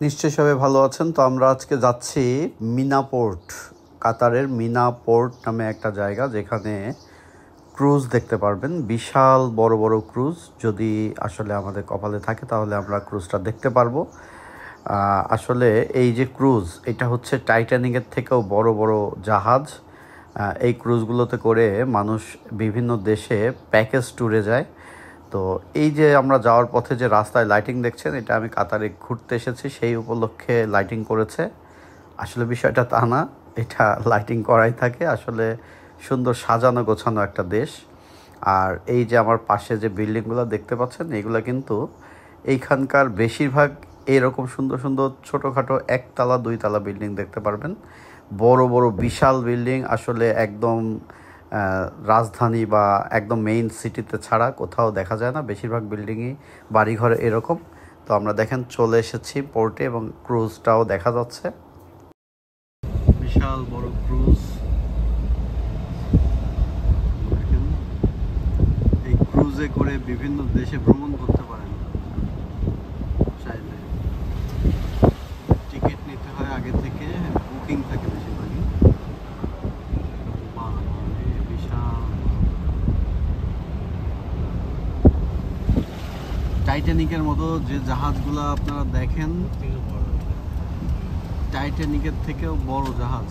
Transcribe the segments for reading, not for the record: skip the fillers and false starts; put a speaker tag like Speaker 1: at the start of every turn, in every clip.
Speaker 1: নিশ্চয়ই সবাই ভালো আছেন। তো আমরা আজকে যাচ্ছি মিনা পোর্ট, কাতারের মিনা পোর্ট নামে একটা জায়গা যেখানে ক্রুজ দেখতে পারবেন, বিশাল বড় বড় ক্রুজ। যদি আসলে আমাদের কপালে থাকে তাহলে আমরা ক্রুজটা দেখতে পারবো। আসলে এই যে ক্রুজ, এটা হচ্ছে টাইটানিকের থেকেও বড় বড় জাহাজ। এই ক্রুজগুলোতে করে মানুষ বিভিন্ন দেশে প্যাকেজ ট্যুরে যায়। তো এই যে আমরা যাওয়ার পথে যে রাস্তায় লাইটিং দেখছেন, এটা আমি কাতারে ঘুরতে এসেছি সেই উপলক্ষে লাইটিং করেছে। আসলে বিষয়টা তা না, এটা লাইটিং করাই থাকে। আসলে সুন্দর সাজানো গোছানো একটা দেশ। আর এই যে আমার পাশে যে বিল্ডিংগুলো দেখতে পাচ্ছেন, এগুলো কিন্তু এইখানকার বেশিরভাগ এরকম সুন্দর সুন্দর ছোটোখাটো একতলা দুইতলা বিল্ডিং দেখতে পারবেন। বড় বড় বিশাল বিল্ডিং আসলে একদম রাজধানী বা একদম মেইন সিটিতে ছাড়া কোথাও দেখা যায় না। বেশিরভাগ বিল্ডিংই বাড়িঘরে এরকম। তো আমরা দেখেন চলে এসেছি পোর্টে এবং ক্রুজটাও দেখা যাচ্ছে। বিশাল বড় ক্রুজ, এই ক্রুজে করে বিভিন্ন দেশে ভ্রমণ করতে পারেন। চাইলে টিকিট নিতে হয় আগে থেকে, বুকিং থাকে বেশিরভাগই। বিশাল টাইটানিকের মতো যে জাহাজগুলো আপনারা দেখেন, টাইটানিকের থেকেও বড় জাহাজ।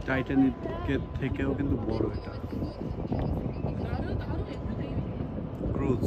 Speaker 1: টাইটানিকের থেকেও কিন্তু বড় এটা ক্রুজ।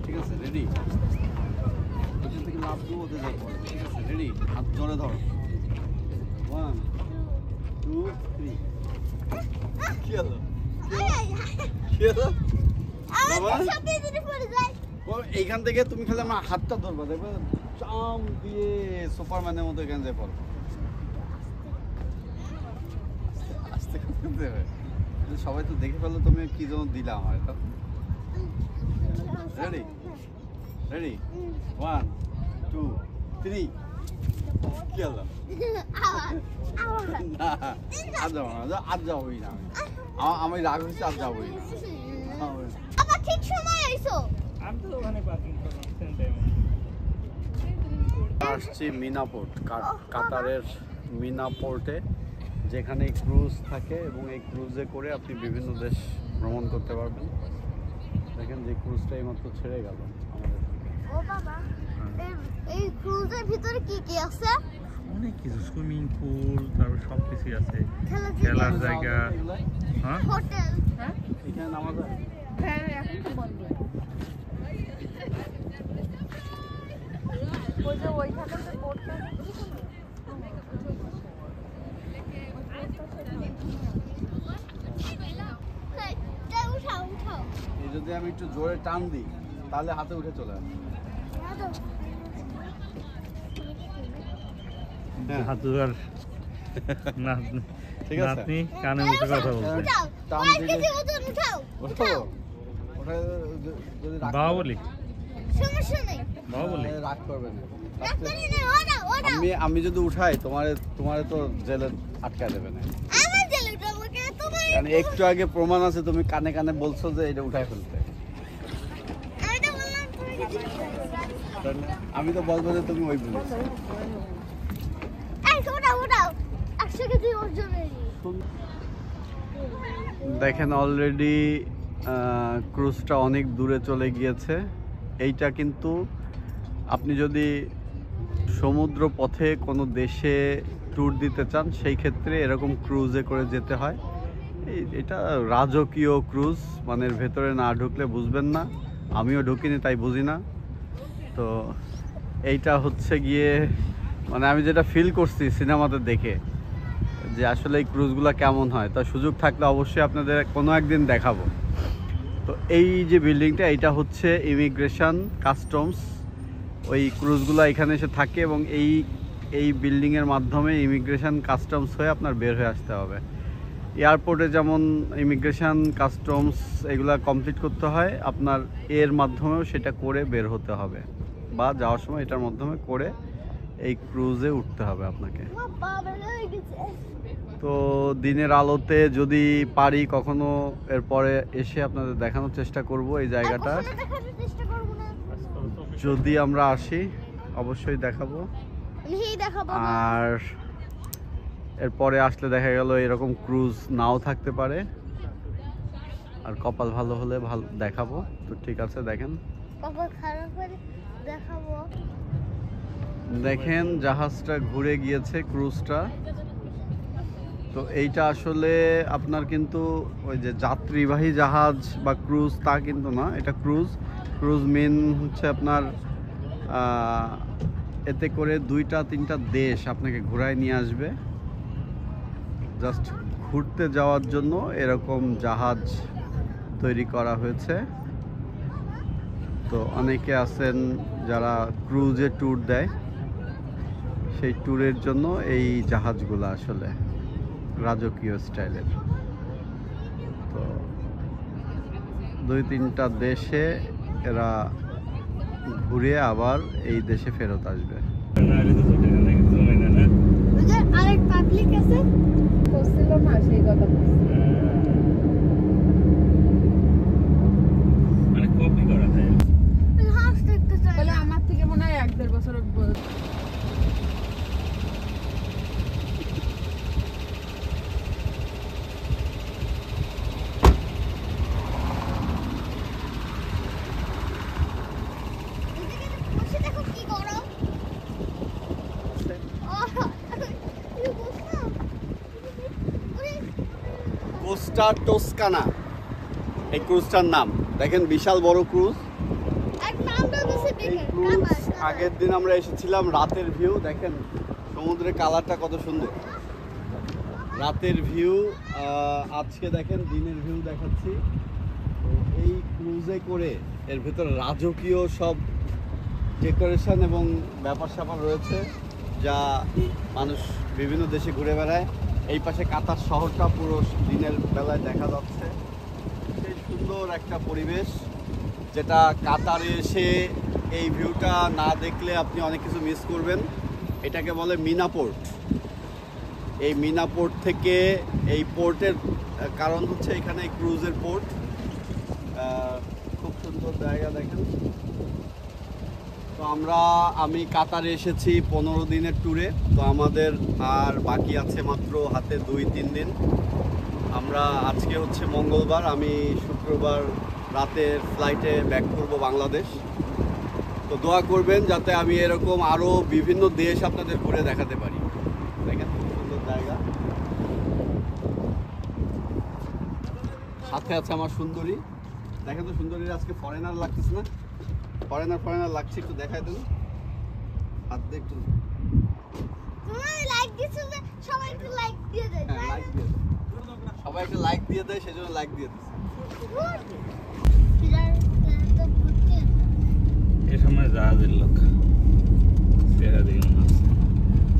Speaker 1: ঠিক আছে, রেডি? ওখান থেকে লাভ দেবো, ওদের যাবো। ঠিক আছে, রেডি? হাত জোরে ধরো। 1 2 3। কি হলো? কি হলো বাবা? এইখান থেকে তুমি খালি আমার হাতটা ধরবা, দেখবে চাম দিয়ে সুপারম্যানের মতো এখানে যায় পড়ো। আস্তে করতে দেবে, সবাই তো দেখে ফেলো তুমি কি জন্য দিলা আমার এটা। রেডি? রেডি? 1 2 3। কি হলো? না, আর যাবো না, আর যাবোই না। আমি রাগ হয়েছে, আর যাবোই না।
Speaker 2: ঠিক সময় আইছো।
Speaker 3: আমি তো ওখানে পার্কিং করলাম
Speaker 1: আসছি মিনা পোর্ট, কাতারের মিনা পোর্টে, যেখানে ক্রুজ থাকে এবং এই ক্রুজে করে আপনি বিভিন্ন দেশ ভ্রমণ করতে পারবেন। দেখেন যে ক্রুজটা এইমাত্র ছেড়ে গেল আমাদের।
Speaker 2: ও বাবা, এই ক্রুজের ভিতরে কি কি আছে?
Speaker 3: অনেক কিছু, সুইমিং পুল, তারপর সব কিছুই আছে, খেলার জায়গা, হ্যাঁ,
Speaker 2: হোটেল।
Speaker 1: হ্যাঁ, এখানে নামা যায়?
Speaker 2: হ্যাঁ, এখন তো বন্ধ। ওই যে ওইখানে তো বোটটা উঠাও উঠাও।
Speaker 1: এই যদি আমি একটু জোরে টান দিই তাহলে হাতে উঠে চলে আসে।
Speaker 3: হাত ধর না, ঠিক আছে, আপনি কানে মুখে কথা বলছেন।
Speaker 1: টান দিলে
Speaker 2: উঠাও
Speaker 1: উঠাও, ওটা যদি রাগ
Speaker 3: বাবা বলি,
Speaker 2: সমস্যা নেই,
Speaker 3: বাবা বলি,
Speaker 1: রাগ করবে না।
Speaker 2: ওঠাও।
Speaker 1: আমি যদি উঠাই তোমারে তো জেলে আটকায় দেবে না।
Speaker 2: আমার জেলে উঠাবো কেন? তোমার
Speaker 1: কারণ একটু আগে প্রমাণ আছে, তুমি কানে কানে বলছো যে এটা উঠায় ফেলতে।
Speaker 2: আমি তো বললাম তুমি কিছু
Speaker 1: আমি তো বলবো যে তুমি ওই বলেছ।
Speaker 2: এই ওঠাও ওঠাও, 100 কেজি ওজনের।
Speaker 1: দেখেন অলরেডি ক্রুজটা অনেক দূরে চলে গিয়েছে। এইটা কিন্তু আপনি যদি সমুদ্র পথে কোনো দেশে ট্যুর দিতে চান সেই ক্ষেত্রে এরকম ক্রুজে করে যেতে হয়। এটা রাজকীয় ক্রুজ, মানে এর ভেতরে না ঢুকলে বুঝবেন না, আমিও ঢুকিনি তাই বুঝি না। তো এইটা হচ্ছে গিয়ে মানে আমি যেটা ফিল করছি সিনেমাতে দেখে যে আসলে এই ক্রুজগুলো কেমন হয়, তা সুযোগ থাকলে অবশ্যই আপনাদের কোনো একদিন দেখাবো। তো এই যে বিল্ডিংটা, এটা হচ্ছে ইমিগ্রেশন কাস্টমস। ওই ক্রুজগুলো এখানে এসে থাকে এবং এই বিল্ডিংয়ের মাধ্যমে ইমিগ্রেশন কাস্টমস হয়ে আপনার বের হয়ে আসতে হবে। এয়ারপোর্টে যেমন ইমিগ্রেশন কাস্টমস এগুলা কমপ্লিট করতে হয়, আপনার এর মাধ্যমেও সেটা করে বের হতে হবে, বা যাওয়ার সময় এটার মাধ্যমে করে এই ক্রুজে উঠতে হবে আপনাকে। তো দিনের আলোতে যদি পারি কখনো এরপরে এসে আপনাদের দেখানোর চেষ্টা করব এই জায়গাটা। যদি আমরা আসি অবশ্যই দেখাবো। আর এরপরে আসলে দেখা গেল এরকম ক্রুজ নাও থাকতে পারে, আর কপাল ভালো হলে ভালো দেখাবো। তো ঠিক আছে, দেখেন দেখেন জাহাজটা ঘুরে গিয়েছে, ক্রুজটা। তো এইটা আসলে আপনার কিন্তু ওই যে যাত্রীবাহী জাহাজ বা ক্রুজ তা কিন্তু না, এটা ক্রুজ মেন হচ্ছে আপনার এতে করে 2-3টা দেশ আপনাকে ঘুরায় নিয়ে আসবে। জাস্ট ঘুরতে যাওয়ার জন্য এরকম জাহাজ তৈরি করা হয়েছে। তো অনেকে আছেন যারা ক্রুজে ট্যুর দেয়, সেই ট্যুরের জন্য এই জাহাজগুলো আসলে রাজকীয় স্টাইলের। তো 2-3টা দেশে এরা ঘুরে আবার এই দেশে ফেরত আসবে।
Speaker 2: আরেক পাবলিক আছে
Speaker 4: করছিল না সেই কথা
Speaker 3: মানে কপি করা যায়।
Speaker 2: হাঁস দেখতে চাই
Speaker 4: বলে আমার থেকে মনে হয় 1-1.5 বছর
Speaker 2: দেখো কি গরম।
Speaker 1: কোস্টা টোস্কানা এই ক্রুজটার নাম। দেখেন বিশাল বড় ক্রুজ। এই ক্রুজ আগের দিন আমরা এসেছিলাম, রাতের ভিউ দেখেন, সমুদ্রের কালারটা কত সুন্দর, রাতের ভিউ। আজকে দেখেন দিনের ভিউ দেখাচ্ছি। তো এই ক্রুজে করে এর ভেতর রাজকীয় সব ডেকোরেশন এবং ব্যাপার স্যাপার রয়েছে, যা মানুষ বিভিন্ন দেশে ঘুরে বেড়ায়। এই পাশে কাতার শহরটা পুরো দিনের বেলায় দেখা যাচ্ছে। সেই সুন্দর একটা পরিবেশ, যেটা কাতারে এসে এই ভিউটা না দেখলে আপনি অনেক কিছু মিস করবেন। এটাকে বলে মিনা পোর্ট। এই মিনা পোর্ট থেকে এই পোর্টের কারণ হচ্ছে এখানে ক্রুজের পোর্ট। খুব সুন্দর জায়গা দেখেন। তো আমি কাতারে এসেছি 15 দিনের ট্যুরে। তো আমাদের আর বাকি আছে মাত্র হাতে 2-3 দিন। আমরা আজকে হচ্ছে মঙ্গলবার, আমি শুক্রবার রাতের ফ্লাইটে ব্যাক করব বাংলাদেশ। তো দোয়া করবেন যাতে আমি এরকম আরও বিভিন্ন দেশ আপনাদের ঘুরে দেখাতে পারি। দেখেন খুব সুন্দর জায়গা। সাথে আছে আমার সুন্দরী। দেখেন তো সুন্দরীর আজকে ফরেনার লাগতেছে না? ফরেনার লাগছে, একটু দেখাই দেন হাত দিয়ে একটু।
Speaker 2: সবাই একটু লাইক দিয়ে দেয়,
Speaker 1: সবাই একটা লাইক দিয়ে দেয়, সেজন্য লাইক দিয়ে দিচ্ছে।
Speaker 3: এ সময় জাহাজের লোক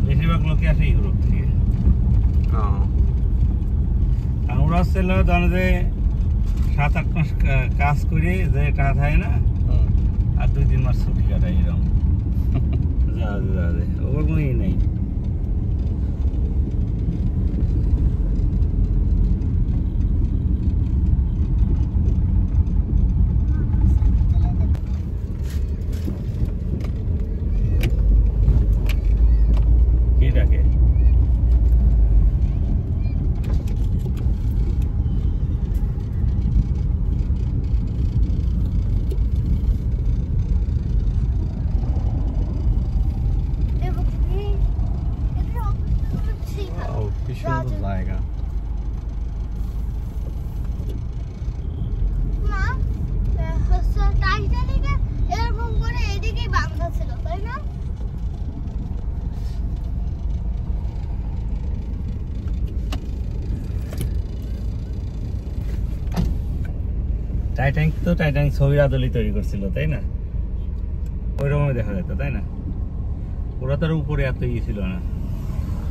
Speaker 3: বেশিরভাগ লোকে আসে ইউরোপ থেকে। আমরা ছিল জানো যে 7-8 মাস কাজ করে যে টাকা থাকে না, আর 2-3 মাস ছুটি কাটায় এরকম জাহাজে ওর কোনো ই নেই। টাইটানিক ছবির আদলেই তৈরি করছিল, তাই না? ওইরকমই দেখা যেত, তাই না? ওরা তার উপরে এত ইয়ে ছিল না।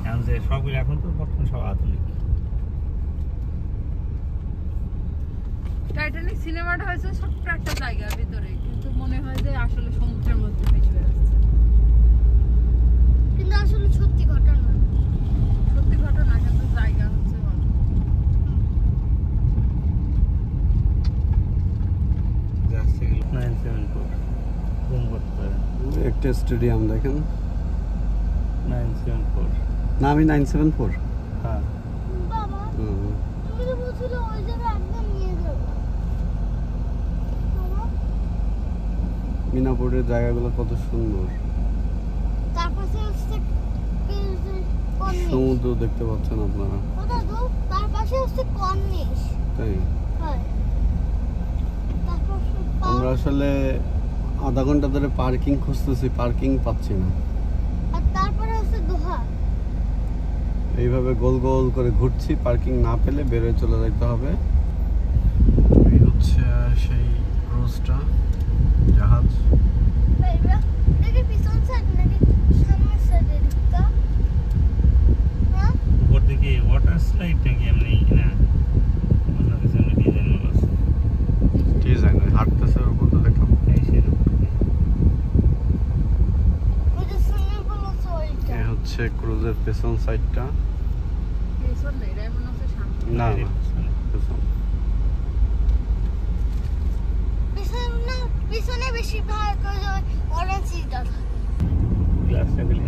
Speaker 3: এখন যে সবগুলো এখন তো বর্তমান সব আধুনিক।
Speaker 4: টাইটানিক সিনেমাটা হয়েছে ছোট্ট একটা জায়গার ভিতরে, কিন্তু মনে হয় যে আসলে সমুদ্রের মধ্যে ভেসে বেড়াচ্ছে।
Speaker 2: কিন্তু আসলে সত্যি ঘটনা।
Speaker 4: সত্যি ঘটনা, কিন্তু জায়গা হচ্ছে ভালো।
Speaker 3: যাচ্ছে 974 রুম করতে পারে।
Speaker 1: একটা স্টেডিয়াম দেখেন
Speaker 3: 974
Speaker 1: না, আমি 974।
Speaker 3: হ্যাঁ
Speaker 2: বাবা তুমি তো বলছিলে ওই জায়গায় একদম নিয়ে যাবো। বাবা
Speaker 1: মিনাপুরের জায়গাগুলো কত সুন্দর,
Speaker 2: তার পাশে হচ্ছে কর্নিশ।
Speaker 1: সমুদ্র দেখতে পাচ্ছেন আপনারা,
Speaker 2: ও দাদু, তার পাশে হচ্ছে কর্নিশ।
Speaker 1: তাই
Speaker 2: হয় তারপর
Speaker 1: আমরা আসলে আধা ঘন্টা ধরে পার্কিং খুঁজতেছি, পার্কিং পাচ্ছি না।
Speaker 2: আর তারপরে হচ্ছে দোহা।
Speaker 1: এইভাবে গোল গোল করে ঘুরছি, পার্কিং না পেলে বেরোয় চলে যেতে হবে। এই হচ্ছে সেই ক্রুজটা, জাহাজ।
Speaker 2: ভাইরা দেখি পিছন সাইড নাকি সামনের সাইডে দিকটা। হ্যাঁ
Speaker 3: উপর দিকে ওয়াটার স্লাইড নাকি এমনি না অন্য কিছু এমনি ডিজাইন মাল আছে?
Speaker 1: ডিজাইন হাঁটতেছে উপর তো দেখলাম।
Speaker 3: এই সেরকম
Speaker 2: ওই যে সুইমিং পুল আছে ওইটা।
Speaker 1: এই হচ্ছে ক্রুজের পেছন সাইডটা।
Speaker 4: পেছন নেই, এমন হচ্ছে সামনে।
Speaker 1: না না পেছন।
Speaker 2: পিছনে বেশি ভাগ করে অরেঞ্জ ইটা থাকে।
Speaker 3: গ্লাসটা গেলে